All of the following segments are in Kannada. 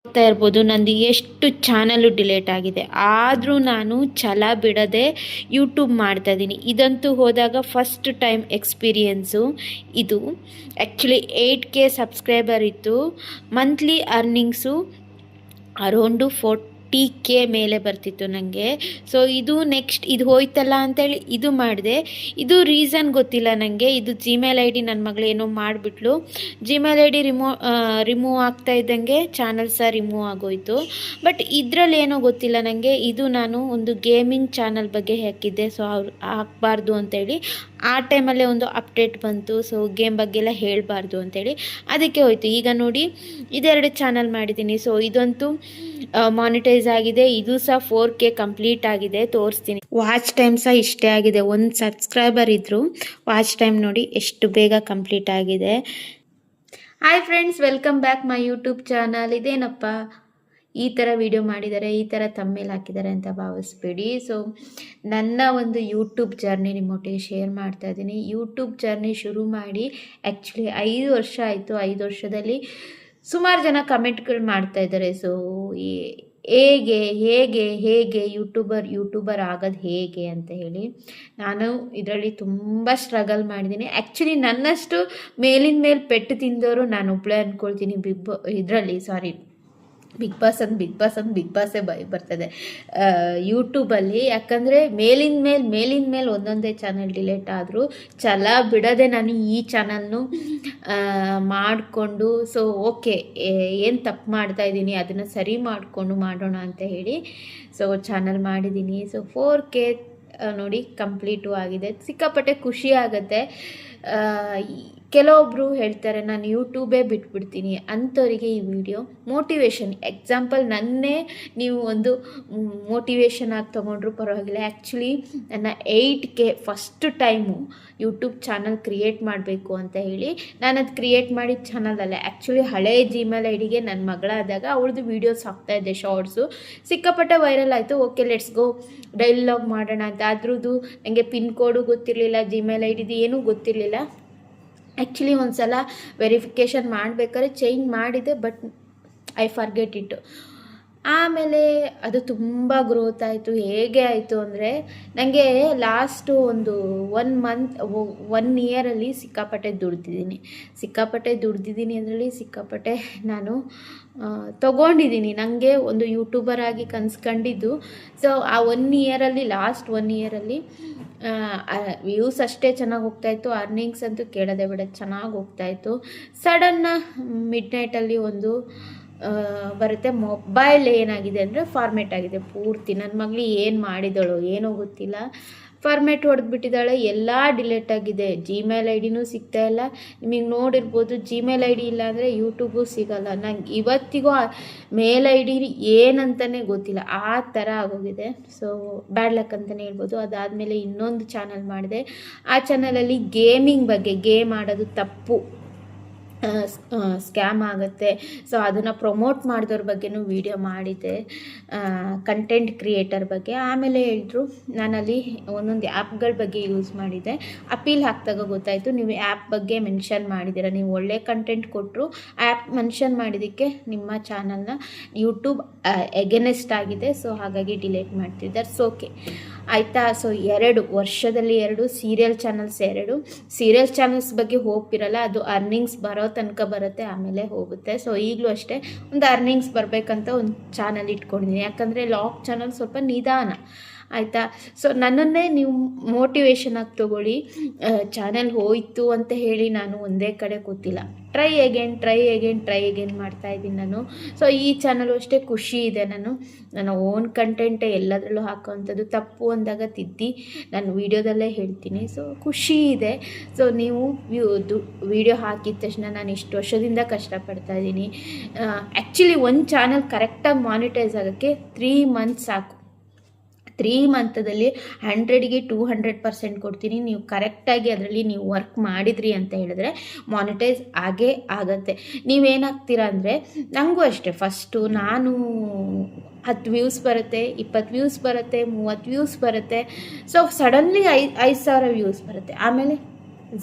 ನೋಡ್ತಾ ಇರ್ಬೋದು ನಂದು ಎಷ್ಟು ಚಾನಲು ಡಿಲೇಟ್ ಆಗಿದೆ. ಆದರೂ ನಾನು ಛಲ ಬಿಡದೆ ಯೂಟ್ಯೂಬ್ ಮಾಡ್ತಾ ಇದ್ದೀನಿ. ಇದಂತೂ ಹೋದಾಗ ಫಸ್ಟ್ ಟೈಮ್ ಎಕ್ಸ್ಪೀರಿಯೆನ್ಸು ಇದು. ಆ್ಯಕ್ಚುಲಿ 8K ಸಬ್ಸ್ಕ್ರೈಬರ್ ಇತ್ತು. ಮಂತ್ಲಿ ಅರ್ನಿಂಗ್ಸು ಅರೌಂಡು 40K ಮೇಲೆ ಬರ್ತಿತ್ತು ನನಗೆ. ಸೊ ಇದು ನೆಕ್ಸ್ಟ್ ಇದು ಹೋಯ್ತಲ್ಲ ಅಂತೇಳಿ ಇದು ಮಾಡಿದೆ. ಇದು ರೀಸನ್ ಗೊತ್ತಿಲ್ಲ ನನಗೆ. ಇದು ಜಿಮೇಲ್ ಐ ಡಿ ನನ್ನ ಮಗಳು ಏನೋ ಮಾಡಿಬಿಟ್ಲು. ಜಿಮೇಲ್ ಐ ಡಿ ರಿಮೂವ್ ಆಗ್ತಾ ಇದ್ದಂಗೆ ಚಾನಲ್ ಸಹ ರಿಮೂವ್ ಆಗೋಯ್ತು. ಬಟ್ ಇದರಲ್ಲಿ ಏನೋ ಗೊತ್ತಿಲ್ಲ ನನಗೆ. ಇದು ನಾನು ಒಂದು ಗೇಮಿಂಗ್ ಚಾನಲ್ ಬಗ್ಗೆ ಹಾಕಿದ್ದೆ. ಸೊ ಅವ್ರು ಹಾಕಬಾರ್ದು ಅಂತೇಳಿ ಆ ಟೈಮಲ್ಲೇ ಒಂದು ಅಪ್ಡೇಟ್ ಬಂತು. ಸೊ ಗೇಮ್ ಬಗ್ಗೆ ಎಲ್ಲ ಹೇಳಬಾರ್ದು ಅಂತೇಳಿ ಅದಕ್ಕೆ ಹೋಯ್ತು. ಈಗ ನೋಡಿ ಇದೆರಡು ಚಾನಲ್ ಮಾಡಿದ್ದೀನಿ. ಸೊ ಇದಂತೂ ಮಾನಿಟೈಸ್ ಆಗಿದೆ. ಇದು ಸಹ 4K ಕಂಪ್ಲೀಟ್ ಆಗಿದೆ. ತೋರಿಸ್ತೀನಿ. ವಾಚ್ ಟೈಮ್ ಸಹ ಇಷ್ಟೇ ಆಗಿದೆ. ಒಂದು ಸಬ್ಸ್ಕ್ರೈಬರ್ ಇದ್ದರು. ವಾಚ್ ಟೈಮ್ ನೋಡಿ ಎಷ್ಟು ಬೇಗ ಕಂಪ್ಲೀಟ್ ಆಗಿದೆ. Hi friends, welcome back my YouTube channel. ಇದೇನಪ್ಪ ಈ ಥರ ವಿಡಿಯೋ ಮಾಡಿದ್ದಾರೆ, ಈ ಥರ ತಮ್ಮೇಲೆ ಹಾಕಿದ್ದಾರೆ ಅಂತ ಭಾವಿಸ್ಬೇಡಿ. ಸೊ ನನ್ನ ಒಂದು ಯೂಟ್ಯೂಬ್ ಜರ್ನಿ ನಿಮ್ಮೊಟ್ಟಿಗೆ ಶೇರ್ ಮಾಡ್ತಾ ಇದ್ದೀನಿ. ಯೂಟ್ಯೂಬ್ ಜರ್ನಿ ಶುರು ಮಾಡಿ ಆ್ಯಕ್ಚುಲಿ 5 ವರ್ಷ ಆಯಿತು. 5 ವರ್ಷದಲ್ಲಿ ಸುಮಾರು ಜನ ಕಮೆಂಟ್ಗಳು ಮಾಡ್ತಾ ಇದ್ದಾರೆ. ಸೊ ಹೇಗೆ ಹೇಗೆ ಹೇಗೆ ಯೂಟ್ಯೂಬರ್ ಆಗೋದು ಹೇಗೆ ಅಂತ ಹೇಳಿ ನಾನು ಇದರಲ್ಲಿ ತುಂಬ ಸ್ಟ್ರಗಲ್ ಮಾಡಿದ್ದೀನಿ. ಆ್ಯಕ್ಚುಲಿ ನನ್ನಷ್ಟು ಮೇಲಿನ ಮೇಲೆ ಪೆಟ್ಟು ತಿಂದವರು ನಾನು ಒಬ್ಬಳೇ ಅಂದ್ಕೊಳ್ತೀನಿ. ಬಿಗ್ ಬಾಸೇ ಬರ್ತದೆ ಯೂಟ್ಯೂಬಲ್ಲಿ. ಯಾಕಂದರೆ ಮೇಲಿನ ಮೇಲೆ ಒಂದೊಂದೇ ಚಾನಲ್ ಡಿಲೇಟ್ ಆದರೂ ಛಲ ಬಿಡದೆ ನಾನು ಈ ಚಾನಲ್ನು ಮಾಡಿಕೊಂಡು ಸೊ ಓಕೆ ಏನು ತಪ್ಪು ಮಾಡ್ತಾಯಿದ್ದೀನಿ ಅದನ್ನು ಸರಿ ಮಾಡಿಕೊಂಡು ಮಾಡೋಣ ಅಂತ ಹೇಳಿ ಸೊ ಚಾನಲ್ ಮಾಡಿದ್ದೀನಿ. ಸೊ 4K ನೋಡಿ ಕಂಪ್ಲೀಟು ಆಗಿದೆ. ಸಿಕ್ಕಾಪಟ್ಟೆ ಖುಷಿ ಆಗುತ್ತೆ. ಕೆಲವೊಬ್ಬರು ಹೇಳ್ತಾರೆ ನಾನು ಯೂಟ್ಯೂಬೇ ಬಿಟ್ಬಿಡ್ತೀನಿ. ಅಂಥವರಿಗೆ ಈ ವಿಡಿಯೋ ಮೋಟಿವೇಶನ್. ಎಕ್ಸಾಂಪಲ್ ನನ್ನೇ ನೀವು ಒಂದು ಮೋಟಿವೇಶನ್ ಆಗಿ ತೊಗೊಂಡ್ರು ಪರವಾಗಿಲ್ಲ. ಆ್ಯಕ್ಚುಲಿ ನನ್ನ 8K first time YouTube channel create ಮಾಡಬೇಕು ಅಂತ ಹೇಳಿ ನಾನು ಅದು ಕ್ರಿಯೇಟ್ ಮಾಡಿದ ಚಾನಲ್ ಅಲ್ಲ. ಆ್ಯಕ್ಚುಲಿ ಹಳೇ ಜಿಮೇಲ್ ಐ ಡಿಗೆ ನನ್ನ ಮಗಳಾದಾಗ ಅವಳದು ವೀಡಿಯೋಸ್ ಹಾಕ್ತಾಯಿದ್ದೆ, ಶಾರ್ಟ್ಸು. ಸಿಕ್ಕಾಪಟ್ಟೆ ವೈರಲ್ ಆಯಿತು. Okay let's go daily log ಮಾಡೋಣ ಅಂತ. ಅದ್ರದ್ದು ನನಗೆ ಪಿನ್ ಕೋಡು ಗೊತ್ತಿರಲಿಲ್ಲ, ಜಿಮೇಲ್ ಐ ಡಿದು ಏನೂ ಗೊತ್ತಿರಲಿಲ್ಲ. ಆ್ಯಕ್ಚುಲಿ ಒಂದು ಸಲ ವೆರಿಫಿಕೇಷನ್ ಮಾಡಬೇಕಾದ್ರೆ ಚೇಂಜ್ ಮಾಡಿದೆ, ಬಟ್ ಐ ಫರ್ಗೆಟ್ ಇಟ್ಟು. ಆಮೇಲೆ ಅದು ತುಂಬ ಗ್ರೋತ್ ಆಯಿತು. ಹೇಗೆ ಆಯಿತು ಅಂದರೆ ನನಗೆ ಲಾಸ್ಟು ಒಂದು 1 ಇಯರಲ್ಲಿ ಸಿಕ್ಕಾಪಟ್ಟೆ ದುಡ್ದಿದ್ದೀನಿ ಅದರಲ್ಲಿ ಸಿಕ್ಕಾಪಟ್ಟೆ ನಾನು ತೊಗೊಂಡಿದ್ದೀನಿ. ನನಗೆ ಒಂದು ಯೂಟ್ಯೂಬರ್ ಆಗಿ ಕನ್ಸ್ಕೊಂಡಿದ್ದು. ಸೊ ಆ 1 ಇಯರಲ್ಲಿ ವ್ಯೂಸ್ ಅಷ್ಟೇ ಚೆನ್ನಾಗಿ ಹೋಗ್ತಾಯಿತ್ತು. ಅರ್ನಿಂಗ್ಸ್ ಅಂತೂ ಕೇಳೋದೇ ಬಿಡ ಚೆನ್ನಾಗಿ ಹೋಗ್ತಾಯಿತ್ತು. ಸಡನ್ನ ಮಿಡ್ ನೈಟಲ್ಲಿ ಒಂದು ಬರುತ್ತೆ. ಮೊಬೈಲ್ ಏನಾಗಿದೆ ಅಂದರೆ ಫಾರ್ಮೇಟ್ ಆಗಿದೆ ಪೂರ್ತಿ. ನನ್ನ ಮಗಳು ಏನು ಮಾಡಿದಳು ಏನೋ ಗೊತ್ತಿಲ್ಲ, ಫಾರ್ಮೇಟ್ ಹೊಡೆದ್ಬಿಟ್ಟಿದ್ದಾಳೆ. ಎಲ್ಲ ಡಿಲೇಟ್ ಆಗಿದೆ. ಜಿಮೇಲ್ ಐ ಡಿನೂ ಸಿಗ್ತಾಯಿಲ್ಲ. ನಿಮಗೆ ನೋಡಿರ್ಬೋದು, ಜಿಮೇಲ್ ಐ ಡಿ ಇಲ್ಲ ಅಂದರೆ ಯೂಟ್ಯೂಬು ಸಿಗೋಲ್ಲ. ನಂಗೆ ಇವತ್ತಿಗೂ ಮೇಲ್ ಐ ಡಿ ಏನಂತಲೇ ಗೊತ್ತಿಲ್ಲ, ಆ ಥರ ಆಗೋಗಿದೆ. ಸೊ ಬ್ಯಾಡ್ ಲಕ್ ಅಂತಲೇ ಹೇಳ್ಬೋದು. ಅದಾದಮೇಲೆ ಇನ್ನೊಂದು ಚಾನಲ್ ಮಾಡಿದೆ. ಆ ಚಾನಲಲ್ಲಿ ಗೇಮಿಂಗ್ ಬಗ್ಗೆ, ಗೇಮ್ ಆಡೋದು ತಪ್ಪು, ಸ್ಕ್ಯಾಮ್ ಆಗುತ್ತೆ. ಸೊ ಅದನ್ನು ಪ್ರಮೋಟ್ ಮಾಡಿದವ್ರ ಬಗ್ಗೆನೂ ವಿಡಿಯೋ ಮಾಡಿದ್ದೆ, ಕಂಟೆಂಟ್ ಕ್ರಿಯೇಟರ್ ಬಗ್ಗೆ. ಆಮೇಲೆ ಹೇಳಿದ್ರು ನಾನಲ್ಲಿ ಒಂದೊಂದು ಆ್ಯಪ್ಗಳ ಬಗ್ಗೆ ಯೂಸ್ ಮಾಡಿದ್ದೆ. ಅಪೀಲ್ ಹಾಕಿದಾಗ ಗೊತ್ತಾಯಿತು ನೀವು ಆ್ಯಪ್ ಬಗ್ಗೆ ಮೆನ್ಷನ್ ಮಾಡಿದ್ದೀರ. ನೀವು ಒಳ್ಳೆ ಕಂಟೆಂಟ್ ಕೊಟ್ಟರು ಆ್ಯಪ್ ಮೆನ್ಷನ್ ಮಾಡಿದ್ದಕ್ಕೆ ನಿಮ್ಮ ಚಾನಲ್ನ ಯೂಟ್ಯೂಬ್ ಎಗೇನೆಸ್ಟ್ ಆಗಿದೆ. ಸೊ ಹಾಗಾಗಿ ಡಿಲೀಟ್ ಮಾಡ್ತಿದ್ದಾರೆ. ಸೊ ಓಕೆ ಆಯಿತಾ. ಸೊ 2 ವರ್ಷದಲ್ಲಿ 2 ಸೀರಿಯಲ್ ಚಾನಲ್ಸ್ ಬಗ್ಗೆ ಹೋಪ್ ಇರಲ್ಲ. ಅದು ಅರ್ನಿಂಗ್ಸ್ ಬರೋ ತನಕ ಬರುತ್ತೆ, ಆಮೇಲೆ ಹೋಗುತ್ತೆ. ಸೊ ಈಗಲೂ ಅಷ್ಟೇ ಒಂದು ಅರ್ನಿಂಗ್ಸ್ ಬರಬೇಕಂತ ಒಂದು ಚಾನಲ್ ಇಟ್ಕೊಂಡಿದ್ದೀನಿ. ಯಾಕಂದರೆ ಲಾಗ್ ಚಾನಲ್ ಸ್ವಲ್ಪ ನಿಧಾನ ಆಯಿತಾ. ಸೊ ನನ್ನನ್ನೇ ನೀವು ಮೋಟಿವೇಶನ್ ಆಗಿ ತೊಗೊಳ್ಳಿ. ಚಾನಲ್ ಹೋಯಿತು ಅಂತ ಹೇಳಿ ನಾನು ಒಂದೇ ಕಡೆ ಕೂತಿಲ್ಲ. ಟ್ರೈ ಅಗೇನ್ ಮಾಡ್ತಾಯಿದ್ದೀನಿ ನಾನು. ಸೊ ಈ ಚಾನಲು ಅಷ್ಟೇ ಖುಷಿ ಇದೆ. ನನ್ನ ಓನ್ ಕಂಟೆಂಟೇ ಎಲ್ಲದರಲ್ಲೂ ಹಾಕೋವಂಥದ್ದು. ತಪ್ಪು ಅಂದಾಗ ತಿದ್ದಿ ನಾನು ವೀಡಿಯೋದಲ್ಲೇ ಹೇಳ್ತೀನಿ. ಸೊ ಖುಷಿ ಇದೆ. ಸೊ ನೀವು ವಿಡಿಯೋ ಹಾಕಿದ ತಕ್ಷಣ ನಾನು ಇಷ್ಟು ವರ್ಷದಿಂದ ಕಷ್ಟಪಡ್ತಾಯಿದ್ದೀನಿ. ಆ್ಯಕ್ಚುಲಿ ಒಂದು ಚಾನಲ್ ಕರೆಕ್ಟಾಗಿ ಮಾನಿಟೈಸ್ ಆಗೋಕ್ಕೆ 3 ಮಂತ್ಸ್ ಸಾಕು. 3 ಮಂತದಲ್ಲಿ 100ಗೆ 200% ಕೊಡ್ತೀನಿ. ನೀವು ಕರೆಕ್ಟಾಗಿ ಅದರಲ್ಲಿ ನೀವು ವರ್ಕ್ ಮಾಡಿದ್ರಿ ಅಂತ ಹೇಳಿದ್ರೆ ಮಾನಿಟೈಸ್ ಆಗೇ ಆಗುತ್ತೆ. ನೀವೇನಾಗ್ತೀರಾ ಅಂದರೆ ನನಗೂ ಅಷ್ಟೇ, ಫಸ್ಟು ನಾನು 10 ವ್ಯೂಸ್ ಬರುತ್ತೆ, 20 ವ್ಯೂಸ್ ಬರುತ್ತೆ, 30 ವ್ಯೂಸ್ ಬರುತ್ತೆ. ಸೊ ಸಡನ್ಲಿ 5,000 ವ್ಯೂಸ್ ಬರುತ್ತೆ. ಆಮೇಲೆ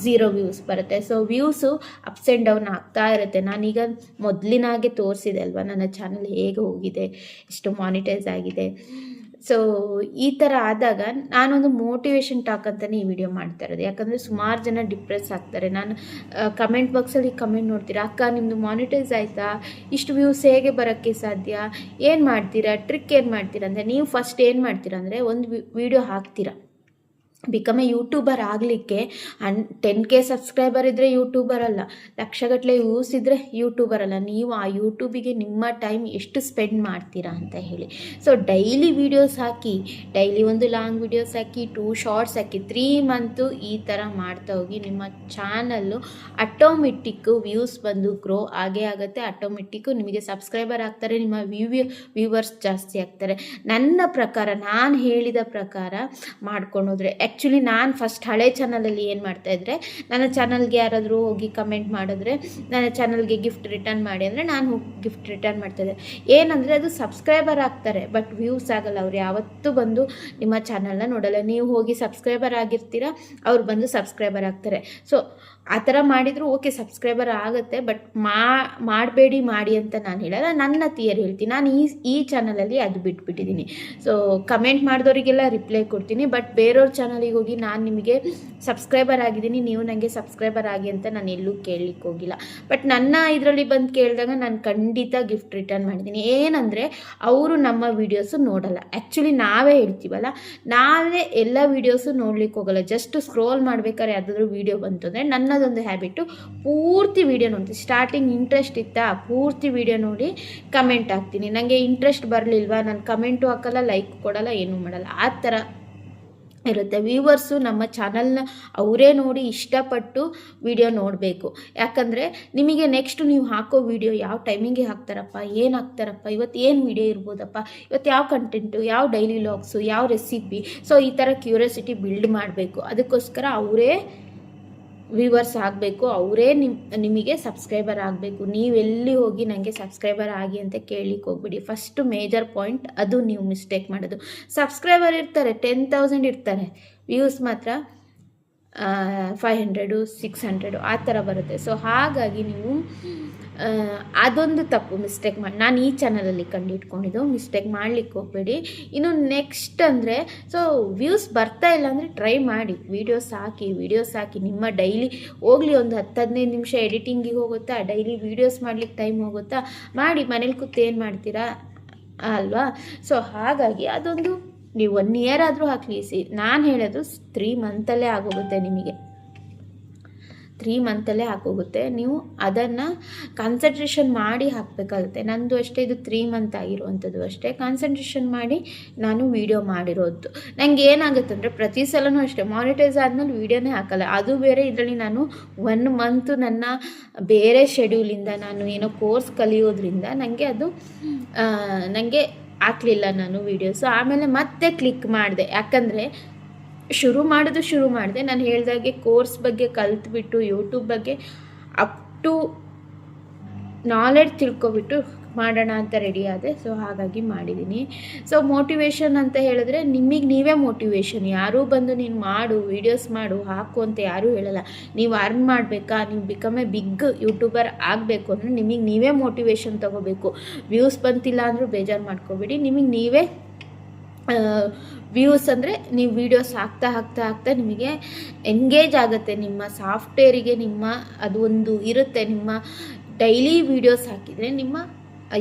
ಝೀರೋ ವ್ಯೂಸ್ ಬರುತ್ತೆ. So views ups and down ಆಗ್ತಾ ಇರುತ್ತೆ. ನಾನೀಗ ಮೊದಲಿನಾಗೆ ತೋರಿಸಿದೆ ಅಲ್ವಾ ನನ್ನ ಚಾನಲ್ ಹೇಗೆ ಹೋಗಿದೆ, ಎಷ್ಟು ಮಾನಿಟೈಸ್ ಆಗಿದೆ. ಸೊ ಈ ಥರ ಆದಾಗ ನಾನೊಂದು ಮೋಟಿವೇಶನ್ ಟಾಕ್ ಅಂತಲೇ ಈ ವಿಡಿಯೋ ಮಾಡ್ತಾ ಇರೋದು. ಯಾಕಂದರೆ ಸುಮಾರು ಜನ ಡಿಪ್ರೆಸ್ ಆಗ್ತಾರೆ. ನಾನು ಕಮೆಂಟ್ ಬಾಕ್ಸಲ್ಲಿ ಕಮೆಂಟ್ ನೋಡ್ತೀರಾ, ಅಕ್ಕ ನಿಮ್ಮದು ಮಾನಿಟೈಸ್ ಆಯಿತಾ, ಇಷ್ಟು ವ್ಯೂಸ್ ಹೇಗೆ ಬರೋಕ್ಕೆ ಸಾಧ್ಯ, ಏನು ಮಾಡ್ತೀರಾ, ಟ್ರಿಕ್ ಏನು ಮಾಡ್ತೀರಾ ಅಂದರೆ, ನೀವು ಫಸ್ಟ್ ಏನು ಮಾಡ್ತೀರಾ ಅಂದರೆ ಒಂದು ವಿಡಿಯೋ ಹಾಕ್ತೀರಾ. ಬಿಕಮ್ ಎ ಯೂಟ್ಯೂಬರ್ ಆಗಲಿಕ್ಕೆ 10K ಸಬ್ಸ್ಕ್ರೈಬರ್ ಇದ್ದರೆ ಯೂಟ್ಯೂಬರ್ ಅಲ್ಲ, ಲಕ್ಷಗಟ್ಟಲೆ ವ್ಯೂಸ್ ಇದ್ದರೆ ಯೂಟ್ಯೂಬರ್ ಅಲ್ಲ. ನೀವು ಆ ಯೂಟ್ಯೂಬಿಗೆ ನಿಮ್ಮ ಟೈಮ್ ಎಷ್ಟು ಸ್ಪೆಂಡ್ ಮಾಡ್ತೀರಾ ಅಂತ ಹೇಳಿ. ಸೊ ಡೈಲಿ ವೀಡಿಯೋಸ್ ಹಾಕಿ, ಡೈಲಿ ಒಂದು ಲಾಂಗ್ ವೀಡಿಯೋಸ್ ಹಾಕಿ, 2 ಶಾರ್ಟ್ಸ್ ಹಾಕಿ, 3 ಮಂತು ಈ ಥರ ಮಾಡ್ತಾ ಹೋಗಿ ನಿಮ್ಮ ಚಾನಲ್ಲು ಆಟೋಮೆಟಿಕ್ಕು ವ್ಯೂಸ್ ಬಂದು ಗ್ರೋ ಆಗೇ ಆಗುತ್ತೆ. ಆಟೋಮೆಟಿಕ್ಕು ನಿಮಗೆ ಸಬ್ಸ್ಕ್ರೈಬರ್ ಆಗ್ತಾರೆ, ನಿಮ್ಮ ವ್ಯೂವರ್ಸ್ ಜಾಸ್ತಿ ಆಗ್ತಾರೆ. ನನ್ನ ಪ್ರಕಾರ, ನಾನು ಹೇಳಿದ ಪ್ರಕಾರ ಮಾಡ್ಕೊಂಡೋದ್ರೆ. ಆ್ಯಕ್ಚುಲಿ ನಾನು ಫಸ್ಟ್ ಹಳೆ ಚಾನಲಲ್ಲಿ ಏನು ಮಾಡ್ತಾಯಿದ್ರೆ, ನನ್ನ ಚಾನಲ್ಗೆ ಯಾರಾದರೂ ಹೋಗಿ ಕಮೆಂಟ್ ಮಾಡಿದ್ರೆ, ನನ್ನ ಚಾನಲ್ಗೆ ಗಿಫ್ಟ್ ರಿಟರ್ನ್ ಮಾಡಿ ಅಂದರೆ ನಾನು ಹೋಗಿ ಗಿಫ್ಟ್ ರಿಟರ್ನ್ ಮಾಡ್ತಾಯಿದ್ದೆ. ಏನಂದರೆ ಅದು ಸಬ್ಸ್ಕ್ರೈಬರ್ ಆಗ್ತಾರೆ, ಬಟ್ ವ್ಯೂಸ್ ಆಗಲ್ಲ. ಅವ್ರು ಯಾವತ್ತೂ ಬಂದು ನಿಮ್ಮ ಚಾನಲ್ನ ನೋಡಲ್ಲ. ನೀವು ಹೋಗಿ ಸಬ್ಸ್ಕ್ರೈಬರ್ ಆಗಿರ್ತೀರ, ಅವ್ರು ಬಂದು ಸಬ್ಸ್ಕ್ರೈಬರ್ ಆಗ್ತಾರೆ. ಸೊ ಆ ಥರ ಮಾಡಿದರೂ ಓಕೆ, ಸಬ್ಸ್ಕ್ರೈಬರ್ ಆಗುತ್ತೆ, ಬಟ್ ಮಾಡಬೇಡಿ ಮಾಡಿ ಅಂತ ನಾನು ಹೇಳಲ್ಲ, ನನ್ನ ಥಿಯರಿ ಹೇಳ್ತೀನಿ. ನಾನು ಈ ಚಾನಲಲ್ಲಿ ಅದು ಬಿಟ್ಬಿಟ್ಟಿದ್ದೀನಿ. ಸೊ ಕಮೆಂಟ್ ಮಾಡಿದವರಿಗೆಲ್ಲ ರಿಪ್ಲೈ ಕೊಡ್ತೀನಿ, ಬಟ್ ಬೇರೆಯವ್ರ ಚಾನಲಿಗೆ ಹೋಗಿ ನಾನು ನಿಮಗೆ ಸಬ್ಸ್ಕ್ರೈಬರ್ ಆಗಿದ್ದೀನಿ, ನೀವು ನನಗೆ ಸಬ್ಸ್ಕ್ರೈಬರ್ ಆಗಿ ಅಂತ ನಾನು ಎಲ್ಲೂ ಕೇಳಲಿಕ್ಕೆ ಹೋಗಿಲ್ಲ. ಬಟ್ ನನ್ನ ಇದರಲ್ಲಿ ಬಂದು ಕೇಳಿದಾಗ ನಾನು ಖಂಡಿತ ಗಿಫ್ಟ್ ರಿಟರ್ನ್ ಮಾಡಿದ್ದೀನಿ. ಏನಂದರೆ ಅವರು ನಮ್ಮ ವೀಡಿಯೋಸು ನೋಡಲ್ಲ. ಆ್ಯಕ್ಚುಲಿ ನಾವೇ ಹೇಳ್ತೀವಲ್ಲ, ನಾವೇ ಎಲ್ಲ ವೀಡಿಯೋಸು ನೋಡ್ಲಿಕ್ಕೆ ಹೋಗಲ್ಲ. ಜಸ್ಟ್ ಸ್ಕ್ರೋಲ್ ಮಾಡ್ಬೇಕಾದ್ರೆ ಯಾವುದಾದ್ರೂ ವೀಡಿಯೋ ಬಂತು ಅಂದರೆ ನನ್ನದೊಂದು ಹ್ಯಾಬಿಟ್ಟು, ಪೂರ್ತಿ ವೀಡಿಯೋ ನೋಡ್ತೀನಿ. ಸ್ಟಾರ್ಟಿಂಗ್ ಇಂಟ್ರೆಸ್ಟ್ ಇತ್ತಾ, ಪೂರ್ತಿ ವೀಡಿಯೋ ನೋಡಿ ಕಮೆಂಟ್ ಹಾಕ್ತೀನಿ. ನನಗೆ ಇಂಟ್ರೆಸ್ಟ್ ಬರಲಿಲ್ವಾ, ನಾನು ಕಮೆಂಟು ಹಾಕಲ್ಲ, ಲೈಕ್ ಕೊಡಲ್ಲ, ಏನೂ ಮಾಡಲ್ಲ. ಆ ಥರ ಇರುತ್ತೆ. ವ್ಯೂವರ್ಸು ನಮ್ಮ ಚಾನಲ್ನ ಅವರೇ ನೋಡಿ ಇಷ್ಟಪಟ್ಟು ವಿಡಿಯೋ ನೋಡಬೇಕು. ಯಾಕಂದರೆ ನಿಮಗೆ ನೆಕ್ಸ್ಟ್ ನೀವು ಹಾಕೋ ವಿಡಿಯೋ ಯಾವ ಟೈಮಿಂಗ್ಗೆ ಹಾಕ್ತಾರಪ್ಪ, ಏನು ಹಾಕ್ತಾರಪ್ಪ, ಇವತ್ತು ಏನು ವಿಡಿಯೋ ಇರ್ಬೋದಪ್ಪ, ಇವತ್ತು ಯಾವ ಕಂಟೆಂಟು, ಯಾವ ಡೈಲಿ ವ್ಲಾಗ್ಸು, ಯಾವ ರೆಸಿಪಿ. ಸೊ ಈ ಥರ ಕ್ಯೂರಿಯಾಸಿಟಿ ಬಿಲ್ಡ್ ಮಾಡಬೇಕು. ಅದಕ್ಕೋಸ್ಕರ ಅವರೇ ವ್ಯೂವರ್ಸ್ ಆಗಬೇಕು, ಅವರೇ ನಿಮಗೆ ಸಬ್ಸ್ಕ್ರೈಬರ್ ಆಗಬೇಕು. ನೀವೆಲ್ಲಿ ಹೋಗಿ ನನಗೆ ಸಬ್ಸ್ಕ್ರೈಬರ್ ಆಗಿ ಅಂತ ಕೇಳಲಿಕ್ಕೆ ಹೋಗ್ಬಿಡಿ. ಫಸ್ಟು ಮೇಜರ್ ಪಾಯಿಂಟ್ ಅದು ನೀವು ಮಿಸ್ಟೇಕ್ ಮಾಡೋದು. ಸಬ್ಸ್ಕ್ರೈಬರ್ ಇರ್ತಾರೆ, 10,000 ಇರ್ತಾರೆ, ವ್ಯೂಸ್ ಮಾತ್ರ 500 600 ಆ ಥರ ಬರುತ್ತೆ. ಸೊ ಹಾಗಾಗಿ ನೀವು ಅದೊಂದು ತಪ್ಪು ಮಿಸ್ಟೇಕ್ ಮಾಡಿ ನಾನು ಈ ಚಾನಲಲ್ಲಿ ಕಂಡಿಟ್ಕೊಂಡಿದ್ದು. ಮಿಸ್ಟೇಕ್ ಮಾಡಲಿಕ್ಕೆ ಹೋಗಬೇಡಿ. ಇನ್ನು ನೆಕ್ಸ್ಟ್ ಅಂದರೆ, ಸೊ ವ್ಯೂಸ್ ಬರ್ತಾ ಇಲ್ಲ ಅಂದರೆ ಟ್ರೈ ಮಾಡಿ, ವೀಡಿಯೋಸ್ ಹಾಕಿ. ನಿಮ್ಮ ಡೈಲಿ ಹೋಗಲಿ ಒಂದು 10-15 ನಿಮಿಷ ಎಡಿಟಿಂಗಿಗೆ ಹೋಗುತ್ತಾ, ಡೈಲಿ ವೀಡಿಯೋಸ್ ಮಾಡ್ಲಿಕ್ಕೆ ಟೈಮ್ ಹೋಗುತ್ತಾ, ಮಾಡಿ. ಮನೇಲಿ ಕೂತು ಏನು ಮಾಡ್ತೀರಾ ಅಲ್ವಾ. ಸೊ ಹಾಗಾಗಿ ಅದೊಂದು ನೀವು 1 ಇಯರ್ ಆದರೂ ಹಾಕಲಿ. ನಾನು ಹೇಳೋದು 3 ಮಂತಲ್ಲೇ ಆಗೋಗುತ್ತೆ, ನಿಮಗೆ 3 ಮಂತಲ್ಲೇ ಹಾಕೋಗುತ್ತೆ. ನೀವು ಅದನ್ನು ಕಾನ್ಸಂಟ್ರೇಷನ್ ಮಾಡಿ ಹಾಕಬೇಕಾಗುತ್ತೆ. ನಂದು ಅಷ್ಟೇ, ಇದು 3 ಮಂತ್ ಆಗಿರುವಂಥದ್ದು ಅಷ್ಟೇ. ಕಾನ್ಸಂಟ್ರೇಷನ್ ಮಾಡಿ ನಾನು ವೀಡಿಯೋ ಮಾಡಿರೋದು. ನನಗೆ ಏನಾಗುತ್ತೆ ಅಂದರೆ, ಪ್ರತಿ ಸಲವೂ ಅಷ್ಟೇ, ಮಾನಿಟೈಸ್ ಆದಮೇಲೆ ವೀಡಿಯೋನೇ ಹಾಕಲ್ಲ. ಅದು ಬೇರೆ, ಇದರಲ್ಲಿ ನಾನು 1 ಮಂತು ನನ್ನ ಬೇರೆ ಶೆಡ್ಯೂಲಿಂದ, ನಾನು ಏನೋ ಕೋರ್ಸ್ ಕಲಿಯೋದ್ರಿಂದ ನನಗೆ ಹಾಕಲಿಲ್ಲ ನಾನು ವೀಡಿಯೋಸು. ಆಮೇಲೆ ಮತ್ತೆ ಕ್ಲಿಕ್ ಮಾಡಿದೆ. ಯಾಕಂದರೆ ಶುರು ಮಾಡಿದೆ ನಾನು ಹೇಳಿದಾಗೆ ಕೋರ್ಸ್ ಬಗ್ಗೆ ಕಲ್ತ್ಬಿಟ್ಟು, ಯೂಟ್ಯೂಬ್ ಬಗ್ಗೆ ಅಪ್ ಟು ನಾಲೆಡ್ಜ್ ತಿಳ್ಕೊಬಿಟ್ಟು ಮಾಡೋಣ ಅಂತ ರೆಡಿ ಆದೆ. ಸೊ ಹಾಗಾಗಿ ಮಾಡಿದ್ದೀನಿ. ಸೊ ಮೋಟಿವೇಶನ್ ಅಂತ ಹೇಳಿದ್ರೆ, ನಿಮಗೆ ನೀವೇ ಮೋಟಿವೇಶನ್. ಯಾರೂ ಬಂದು ನೀನು ಮಾಡು, ವೀಡಿಯೋಸ್ ಮಾಡು, ಹಾಕು ಅಂತ ಯಾರೂ ಹೇಳಲ್ಲ. ನೀವು ಅರ್ನ್ ಮಾಡಬೇಕಾ, ನೀವು ಬಿಕಮ್ ಎ ಬಿಗ್ ಯೂಟ್ಯೂಬರ್ ಆಗಬೇಕು ಅಂದರೆ ನಿಮಗೆ ನೀವೇ ಮೋಟಿವೇಶನ್ ತೊಗೋಬೇಕು. ವ್ಯೂಸ್ ಬಂತಿಲ್ಲ ಅಂದರೂ ಬೇಜಾರು ಮಾಡ್ಕೋಬೇಡಿ. ನಿಮಗೆ ನೀವೇ ವ್ಯೂಸ್ ಅಂದರೆ, ನೀವು ವೀಡಿಯೋಸ್ ಹಾಕ್ತಾ ನಿಮಗೆ ಎಂಗೇಜ್ ಆಗುತ್ತೆ. ನಿಮ್ಮ ಸಾಫ್ಟ್ವೇರಿಗೆ ಅದು ಒಂದು ಇರುತ್ತೆ. ನಿಮ್ಮ ಡೈಲಿ ವೀಡಿಯೋಸ್ ಹಾಕಿದರೆ ನಿಮ್ಮ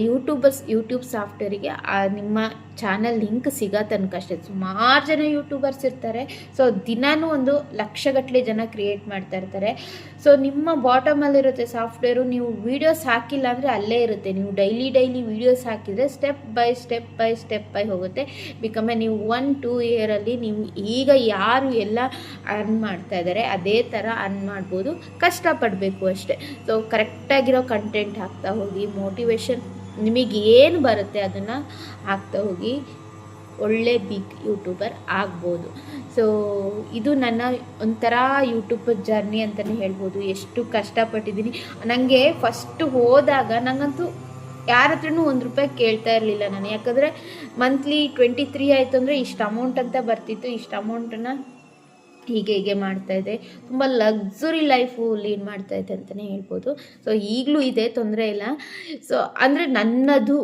ಯೂಟ್ಯೂಬ್ ಸಾಫ್ಟ್ವೇರಿಗೆ ನಿಮ್ಮ ಚಾನಲ್ ಲಿಂಕ್ ಸಿಗೋ ತನಕ ಅಷ್ಟೇ. ಸುಮಾರು ಜನ ಯೂಟ್ಯೂಬರ್ಸ್ ಇರ್ತಾರೆ. ಸೊ ದಿನಾನೂ ಒಂದು ಲಕ್ಷಗಟ್ಟಲೆ ಜನ ಕ್ರಿಯೇಟ್ ಮಾಡ್ತಾ ಇರ್ತಾರೆ. ಸೊ ನಿಮ್ಮ ಬಾಟಮಲ್ಲಿರುತ್ತೆ ಸಾಫ್ಟ್ವೇರು. ನೀವು ವೀಡಿಯೋಸ್ ಹಾಕಿಲ್ಲ ಅಂದರೆ ಅಲ್ಲೇ ಇರುತ್ತೆ. ನೀವು ಡೈಲಿ ವೀಡಿಯೋಸ್ ಹಾಕಿದರೆ ಸ್ಟೆಪ್ ಬೈ ಸ್ಟೆಪ್ ಹೋಗುತ್ತೆ. ಬಿಕಮ್ಮೆ ನೀವು 1-2 ಇಯರಲ್ಲಿ ನೀವು ಈಗ ಯಾರು ಎಲ್ಲ ಅರ್ನ್ ಮಾಡ್ತಾ ಇದ್ದಾರೆ ಅದೇ ಥರ ಅರ್ನ್ ಮಾಡ್ಬೋದು. ಕಷ್ಟಪಡಬೇಕು ಅಷ್ಟೇ. ಸೊ ಕರೆಕ್ಟಾಗಿರೋ ಕಂಟೆಂಟ್ ಹಾಕ್ತಾ ಹೋಗಿ, ಮೋಟಿವೇಶನ್ ನಿಮಗೆ ಏನು ಬರುತ್ತೆ ಅದನ್ನು ಹಾಕ್ತಾ ಹೋಗಿ, ಒಳ್ಳೆ ಬಿಗ್ ಯೂಟ್ಯೂಬರ್ ಆಗ್ಬೋದು. ಸೊ ಇದು ನನ್ನ ಒಂಥರ ಯೂಟ್ಯೂಬ್ ಜರ್ನಿ ಅಂತಲೇ ಹೇಳ್ಬೋದು. ಎಷ್ಟು ಕಷ್ಟಪಟ್ಟಿದ್ದೀನಿ. ನನಗೆ ಫಸ್ಟ್ ಹೋದಾಗ ನನಗಂತೂ ಯಾರ ಹತ್ರನೂ ₹1 ಕೇಳ್ತಾ ಇರಲಿಲ್ಲ ನಾನು. ಯಾಕಂದರೆ ಮಂತ್ಲಿ 23 ಆಯಿತು ಅಂದರೆ ಇಷ್ಟು ಅಮೌಂಟ್ ಅಂತ ಬರ್ತಿತ್ತು. ಇಷ್ಟು ಅಮೌಂಟನ್ನು ಹೀಗೆ ಹೀಗೆ ಮಾಡ್ತಾಯಿದ್ದೆ, ತುಂಬ ಲಕ್ಸುರಿ ಲೈಫು ಲೀಡ್ ಮಾಡ್ತಾಯಿದ್ದೆ ಅಂತಲೇ ಹೇಳ್ಬೋದು. ಸೊ ಈಗಲೂ ಇದೆ, ತೊಂದರೆ ಇಲ್ಲ. ಸೊ ಅಂದರೆ ನನ್ನದು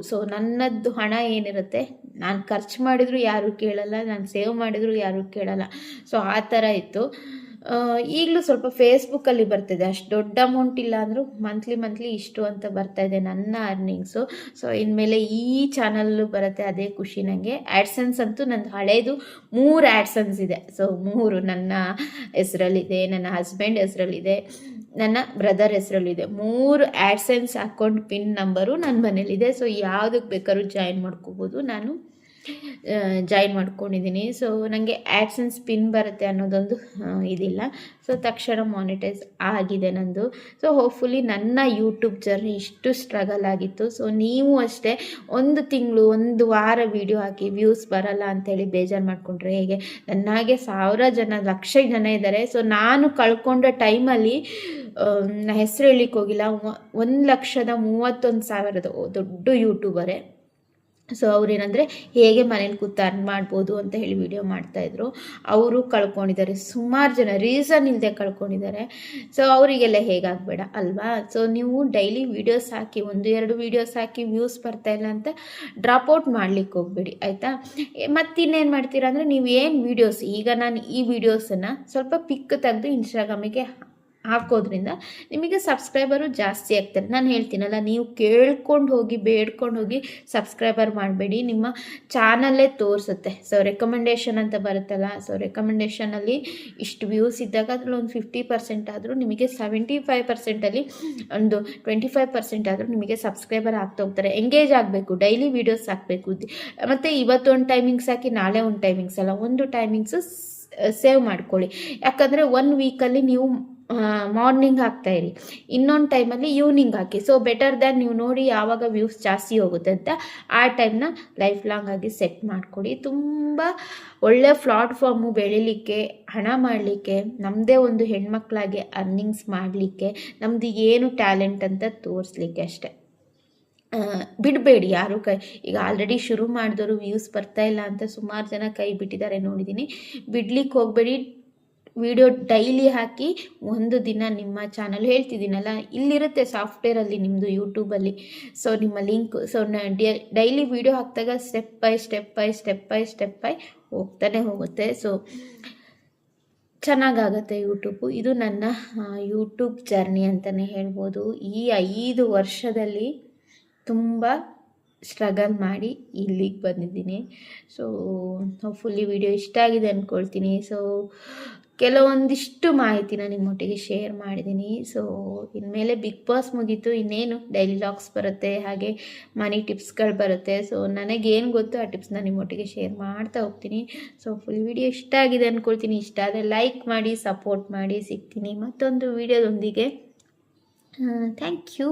ಸೊ ನನ್ನದು ಹಣ ಏನಿರುತ್ತೆ, ನಾನು ಖರ್ಚು ಮಾಡಿದರೂ ಯಾರೂ ಕೇಳಲ್ಲ, ನಾನು ಸೇವ್ ಮಾಡಿದರೂ ಯಾರೂ ಕೇಳಲ್ಲ. ಸೊ ಆ ಥರ ಇತ್ತು. ಈಗಲೂ ಸ್ವಲ್ಪ ಫೇಸ್ಬುಕ್ಕಲ್ಲಿ ಬರ್ತಿದೆ, ಅಷ್ಟು ದೊಡ್ಡ ಅಮೌಂಟ್ ಇಲ್ಲ ಅಂದರೂ ಮಂತ್ಲಿ ಇಷ್ಟು ಅಂತ ಬರ್ತಾಯಿದೆ ನನ್ನ ಅರ್ನಿಂಗ್ಸು. ಸೊ ಇನ್ಮೇಲೆ ಈ ಚಾನಲ್ಲು ಬರುತ್ತೆ, ಅದೇ ಖುಷಿ ನನಗೆ. ಆ್ಯಡ್ಸೆನ್ಸ್ ಅಂತೂ ನಂದು ಹಳೇದು 3 ಆ್ಯಡ್ಸೆನ್ಸ್ ಇದೆ. ಸೊ 3 ನನ್ನ ಹೆಸರಲ್ಲಿದೆ, ನನ್ನ ಹಸ್ಬೆಂಡ್ ಹೆಸರಲ್ಲಿದೆ, ನನ್ನ ಬ್ರದರ್ ಹೆಸರಲ್ಲಿದೆ. 3 ಆ್ಯಡ್ಸೆನ್ಸ್ ಅಕೌಂಟ್ ಪಿನ್ ನಂಬರು ನನ್ನ ಮನೇಲಿದೆ. ಸೊ ಯಾವುದಕ್ಕೆ ಬೇಕಾದ್ರೂ ಜಾಯಿನ್ ಮಾಡ್ಕೋಬೋದು. ನಾನು ಜಾಯಿನ್ ಮಾಡ್ಕೊಂಡಿದ್ದೀನಿ. ಸೊ ನನಗೆ ಆ್ಯಡ್ಸೆನ್ಸ್ ಪಿನ್ ಬರುತ್ತೆ ಅನ್ನೋದೊಂದು ಇದಿಲ್ಲ. ಸೊ ತಕ್ಷಣ ಮಾನಿಟೈಸ್ ಆಗಿದೆ ನಂದು. ಸೊ ಹೋಪ್ಫುಲಿ ನನ್ನ ಯೂಟ್ಯೂಬ್ ಜರ್ನಿ ಇಷ್ಟು ಸ್ಟ್ರಗಲ್ ಆಗಿತ್ತು. ಸೊ ನೀವು ಅಷ್ಟೇ, 1 ತಿಂಗಳು 1 ವಾರ ವೀಡಿಯೋ ಹಾಕಿ ವ್ಯೂಸ್ ಬರಲ್ಲ ಅಂಥೇಳಿ ಬೇಜಾರು ಮಾಡಿಕೊಂಡ್ರೆ ಹೇಗೆ? ನನ್ನಾಗೆ 1000 ಜನ, ಲಕ್ಷ ಜನ ಇದ್ದಾರೆ. ಸೊ ನಾನು ಕಳ್ಕೊಂಡ ಟೈಮಲ್ಲಿ ಹೆಸರು ಹೇಳಿಕ್ಕೆ ಹೋಗಿಲ್ಲ, 1,31,000 ದೊಡ್ಡ ಯೂಟ್ಯೂಬರೇ. ಸೊ ಅವ್ರೇನಂದರೆ ಹೇಗೆ ಮನೇಲಿ ಕೂತು ಅರ್ನ್ ಮಾಡ್ಬೋದು ಅಂತ ಹೇಳಿ ವಿಡಿಯೋ ಮಾಡ್ತಾಯಿದ್ರು. ಅವರು ಕಳ್ಕೊಂಡಿದ್ದಾರೆ, ಸುಮಾರು ಜನ ರೀಸನ್ ಇಲ್ಲದೆ ಕಳ್ಕೊಂಡಿದ್ದಾರೆ. ಸೊ ಅವರಿಗೆಲ್ಲ ಹೇಗಾಗಬೇಡ ಅಲ್ವಾ? ಸೊ ನೀವು ಡೈಲಿ ವೀಡಿಯೋಸ್ ಹಾಕಿ, 1-2 ವೀಡಿಯೋಸ್ ಹಾಕಿ ವ್ಯೂಸ್ ಬರ್ತಾಯಿಲ್ಲ ಅಂತ ಡ್ರಾಪ್ಔಟ್ ಮಾಡ್ಲಿಕ್ಕೆ ಹೋಗ್ಬೇಡಿ, ಆಯಿತಾ? ಮತ್ತಿನ್ನೇನು ಮಾಡ್ತೀರಾ ಅಂದರೆ, ನೀವು ಏನು ವೀಡಿಯೋಸ್, ಈಗ ನಾನು ಈ ವೀಡಿಯೋಸನ್ನು ಸ್ವಲ್ಪ ಪಿಕ್ ತೆಗೆದು ಇನ್ಸ್ಟಾಗ್ರಾಮಿಗೆ ಹಾಕೋದ್ರಿಂದ ನಿಮಗೆ ಸಬ್ಸ್ಕ್ರೈಬರು ಜಾಸ್ತಿ ಆಗ್ತಾರೆ. ನಾನು ಹೇಳ್ತೀನಲ್ಲ, ನೀವು ಕೇಳ್ಕೊಂಡು ಹೋಗಿ ಬೇಡ್ಕೊಂಡು ಹೋಗಿ ಸಬ್ಸ್ಕ್ರೈಬರ್ ಮಾಡಬೇಡಿ, ನಿಮ್ಮ ಚಾನಲ್ಲೇ ತೋರಿಸುತ್ತೆ. ಸೊ ರೆಕಮೆಂಡೇಷನ್ ಅಂತ ಬರುತ್ತಲ್ಲ, ಸೊ ರೆಕಮೆಂಡೇಷನಲ್ಲಿ ಇಷ್ಟು ವ್ಯೂಸ್ ಇದ್ದಾಗ ಅದರಲ್ಲಿ ಒಂದು 50% ಆದರೂ ನಿಮಗೆ 75%ಅಲ್ಲಿ ಒಂದು 25% ಆದರೂ ನಿಮಗೆ ಸಬ್ಸ್ಕ್ರೈಬರ್ ಆಗ್ತಾ ಹೋಗ್ತಾರೆ. ಎಂಗೇಜ್ ಆಗಬೇಕು, ಡೈಲಿ ವೀಡಿಯೋಸ್ ಹಾಕಬೇಕು. ಮತ್ತು ಇವತ್ತು ಒಂದು ಟೈಮಿಂಗ್ಸ್ ಹಾಕಿ, ನಾಳೆ ಒಂದು ಟೈಮಿಂಗ್ಸ್ ಅಲ್ಲ, ಒಂದು ಟೈಮಿಂಗ್ಸು ಸೇವ್ ಮಾಡ್ಕೊಳ್ಳಿ. ಯಾಕಂದರೆ 1 ವೀಕಲ್ಲಿ ನೀವು ಮಾರ್ನಿಂಗ್ ಹಾಕ್ತಾಯಿರಿ, ಇನ್ನೊಂದು ಟೈಮಲ್ಲಿ ಈವ್ನಿಂಗ್ ಹಾಕಿ. ಸೊ ಬೆಟರ್ ದ್ಯಾನ್ ನೀವು ನೋಡಿ ಯಾವಾಗ ವ್ಯೂಸ್ ಜಾಸ್ತಿ ಹೋಗುತ್ತೆ ಅಂತ ಆ ಟೈಮ್ನ ಲೈಫ್ ಲಾಂಗ್ ಆಗಿ ಸೆಟ್ ಮಾಡಿಕೊಡಿ. ತುಂಬ ಒಳ್ಳೆ ಪ್ಲಾಟ್ಫಾರ್ಮು ಬೆಳೀಲಿಕ್ಕೆ, ಹಣ ಮಾಡಲಿಕ್ಕೆ, ನಮ್ಮದೇ ಒಂದು ಹೆಣ್ಮಕ್ಳಾಗಿ ಅರ್ನಿಂಗ್ಸ್ ಮಾಡಲಿಕ್ಕೆ, ನಮ್ಮದು ಏನು ಟ್ಯಾಲೆಂಟ್ ಅಂತ ತೋರಿಸ್ಲಿಕ್ಕೆ ಅಷ್ಟೆ. ಬಿಡಬೇಡಿ ಯಾರು ಈಗ ಆಲ್ರೆಡಿ ಶುರು ಮಾಡಿದವರು ವ್ಯೂಸ್ ಬರ್ತಾಯಿಲ್ಲ ಅಂತ ಸುಮಾರು ಜನ ಕೈ ಬಿಟ್ಟಿದ್ದಾರೆ ನೋಡಿದ್ದೀನಿ. ಬಿಡ್ಲಿಕ್ಕೆ ಹೋಗಬೇಡಿ. ವಿಡಿಯೋ ಡೈಲಿ ಹಾಕಿ, ಒಂದು ದಿನ ನಿಮ್ಮ ಚಾನಲ್, ಹೇಳ್ತಿದ್ದೀನಲ್ಲ ಇಲ್ಲಿರುತ್ತೆ ಸಾಫ್ಟ್ವೇರಲ್ಲಿ ನಿಮ್ಮದು ಯೂಟ್ಯೂಬಲ್ಲಿ. ಸೊ ನಿಮ್ಮ ಲಿಂಕ್, ಸೊ ಡೈಲಿ ವಿಡಿಯೋ ಹಾಕಿದಾಗ ಸ್ಟೆಪ್ ಬೈ ಹೋಗ್ತಾನೆ ಹೋಗುತ್ತೆ. ಸೊ ಚೆನ್ನಾಗಾಗತ್ತೆ ಯೂಟ್ಯೂಬು. ಇದು ನನ್ನ ಯೂಟ್ಯೂಬ್ ಜರ್ನಿ ಅಂತಲೇ ಹೇಳ್ಬೋದು. ಈ 5 ವರ್ಷದಲ್ಲಿ ತುಂಬ ಸ್ಟ್ರಗಲ್ ಮಾಡಿ ಇಲ್ಲಿಗೆ ಬಂದಿದ್ದೀನಿ. ಸೊ ಹೋಪ್ಫುಲ್ಲಿ ವಿಡಿಯೋ ಇಷ್ಟ ಆಗಿದೆ ಅಂದ್ಕೊಳ್ತೀನಿ. ಸೊ ಕೆಲವೊಂದಿಷ್ಟು ಮಾಹಿತಿನ ನಿಮ್ಮೊಟ್ಟಿಗೆ ಶೇರ್ ಮಾಡಿದ್ದೀನಿ. ಸೊ ಇನ್ಮೇಲೆ ಬಿಗ್ ಬಾಸ್ ಮುಗೀತು, ಇನ್ನೇನು ಡೈಲಿ ಲಾಗ್ಸ್ ಬರುತ್ತೆ, ಹಾಗೆ ಮನಿ ಟಿಪ್ಸ್ಗಳು ಬರುತ್ತೆ. ಸೊ ನನಗೇನು ಗೊತ್ತು ಆ ಟಿಪ್ಸ್ನ ನಿಮ್ಮೊಟ್ಟಿಗೆ ಶೇರ್ ಮಾಡ್ತಾ ಹೋಗ್ತೀನಿ. ಸೊ ಫುಲ್ ವಿಡಿಯೋ ಇಷ್ಟ ಆಗಿದೆ ಅಂದ್ಕೊಳ್ತೀನಿ. ಇಷ್ಟ ಆದರೆ ಲೈಕ್ ಮಾಡಿ, ಸಪೋರ್ಟ್ ಮಾಡಿ. ಸಿಗ್ತೀನಿ ಮತ್ತೊಂದು ವಿಡಿಯೋದೊಂದಿಗೆ. Thank you.